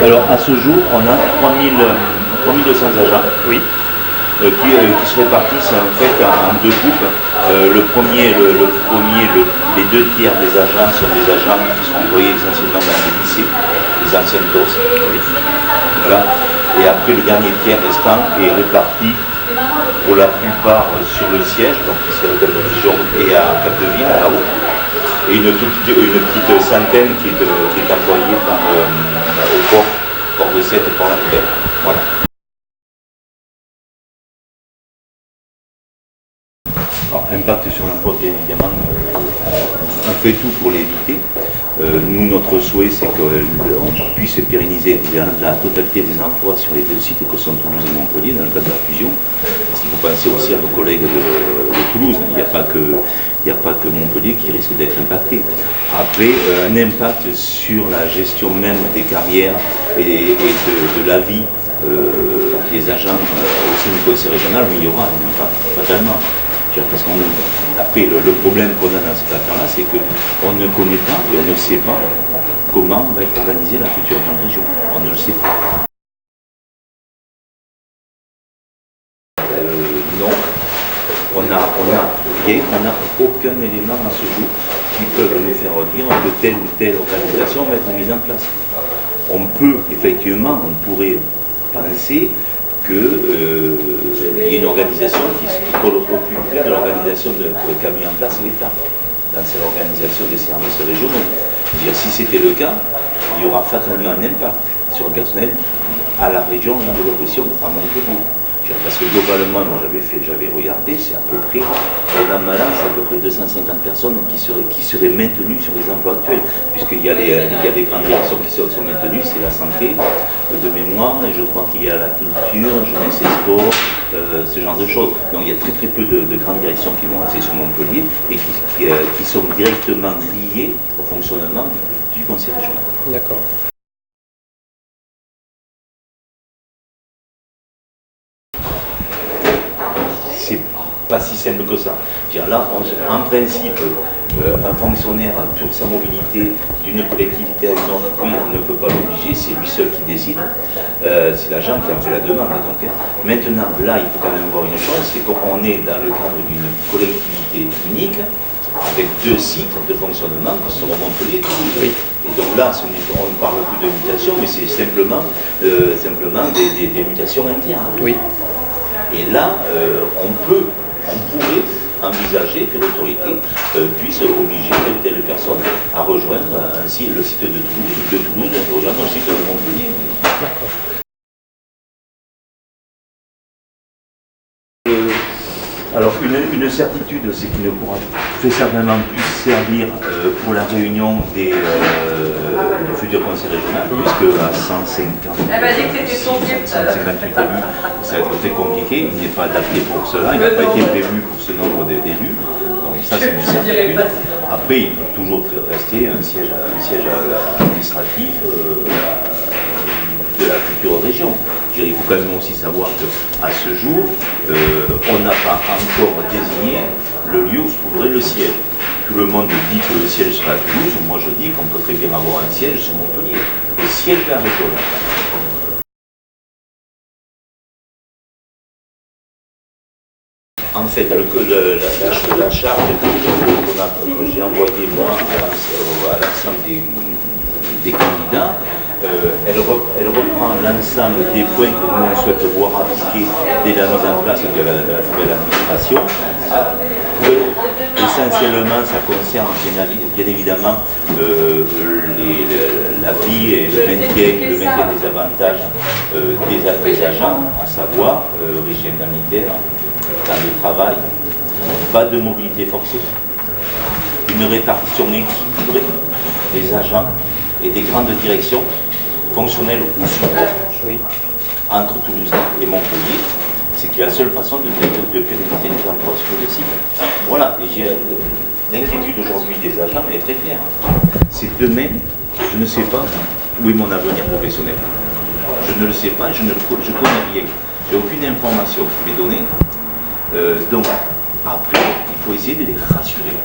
Alors à ce jour, on a 3200 agents. Oui. Qui se répartissent en fait en deux groupes. Les deux tiers des agents sont des agents qui sont envoyés essentiellement dans les lycées, les anciennes TOS. Oui. Voilà. Et après le dernier tiers restant est réparti pour la plupart sur le siège, donc ici à l'hôtel de Dijon et à Capdeville, là-haut. Et une petite centaine qui est employée au port de Sète et Port-la-Nouvelle. Voilà. Alors, impact sur l'emploi, bien évidemment, on fait tout pour l'éviter. Nous, notre souhait, c'est qu'on puisse pérenniser la totalité des emplois sur les deux sites que sont Toulouse et Montpellier dans le cadre de la fusion. Parce qu'il faut penser aussi à nos collègues de Toulouse. Il n'y a pas que Montpellier qui risque d'être impacté. Après, un impact sur la gestion même des carrières et de la vie des agents au sein du conseil régional, oui, il y aura un impact, fatalement. Parce après, le problème qu'on a dans cette affaire-là, c'est qu'on ne connaît pas et on ne sait pas comment va être organisée la future grande région. On ne le sait pas. Non, on n'a aucun élément à ce jour qui peut nous faire dire que telle ou telle organisation va être mise en place. On peut, effectivement, on pourrait penser qu'il y ait une organisation qui colle au plus près de l'organisation qu'a mis en place l'État dans cette organisation des services régionaux. Si c'était le cas, il y aura fatalement un impact sur le personnel à la région d'Angleterre, à Montpellier. Parce que globalement, moi j'avais regardé, c'est à peu près, dans ma lance, à peu près 250 personnes qui seraient maintenues sur les emplois actuels, puisqu'il y a des grandes directions qui sont maintenues, c'est la santé, de mémoire, et je crois qu'il y a la culture, jeunesse et sport, ce genre de choses. Donc il y a très peu de grandes directions qui vont rester sur Montpellier et qui sont directement liées au fonctionnement du conseil régional. D'accord. C'est pas si simple que ça. Là, en principe, un fonctionnaire pour sa mobilité d'une collectivité à une autre, oui, on ne peut pas l'obliger, c'est lui seul qui décide. C'est l'agent qui en fait la demande. Donc, maintenant, là, il faut quand même voir une chose, c'est qu'on est dans le cadre d'une collectivité unique, avec deux sites de fonctionnement qui sont Montpellier et Toulouse. Oui. Et donc là, on ne parle plus de mutation, mais c'est simplement des mutations internes. Oui. Et là, on pourrait envisager que l'autorité puisse obliger telle ou telle personne à rejoindre ainsi le site de Toulouse, à rejoindre le site de Montpellier. D'accord. Alors, une certitude, c'est qu'il ne pourra très certainement plus servir pour la réunion du futur conseil régional, puisque à 158 élus, ça va être très compliqué. Il n'est pas adapté pour cela, il n'a pas été prévu pour ce nombre d'élus. Donc ça, c'est une certitude. Après, il peut toujours rester un siège administratif de la future région. Il faut quand même aussi savoir qu'à ce jour, on n'a pas encore désigné le lieu où se trouverait le siège. Tout le monde dit que le siège sera à Toulouse, moi je dis qu'on peut très bien avoir un siège sur Montpellier. Le siège de la région. En fait, la charte que j'ai envoyée moi à l'ensemble des candidats, elle reprend l'ensemble des points que nous on souhaite voir appliqués dès la mise en place de la nouvelle administration. Essentiellement, ça concerne bien évidemment la vie et le maintien des avantages des agents, à savoir régime indemnitaire, temps de travail, pas de mobilité forcée, une répartition équilibrée des agents et des grandes directions fonctionnelles ou support entre Toulouse et Montpellier. C'est la seule façon de pérenniser les emplois sur le site. Voilà, et l'inquiétude aujourd'hui des agents est très claire. C'est demain, je ne sais pas où est mon avenir professionnel. Je ne le sais pas, je connais rien. J'ai aucune information qui m'est donnée. Donc, après, il faut essayer de les rassurer.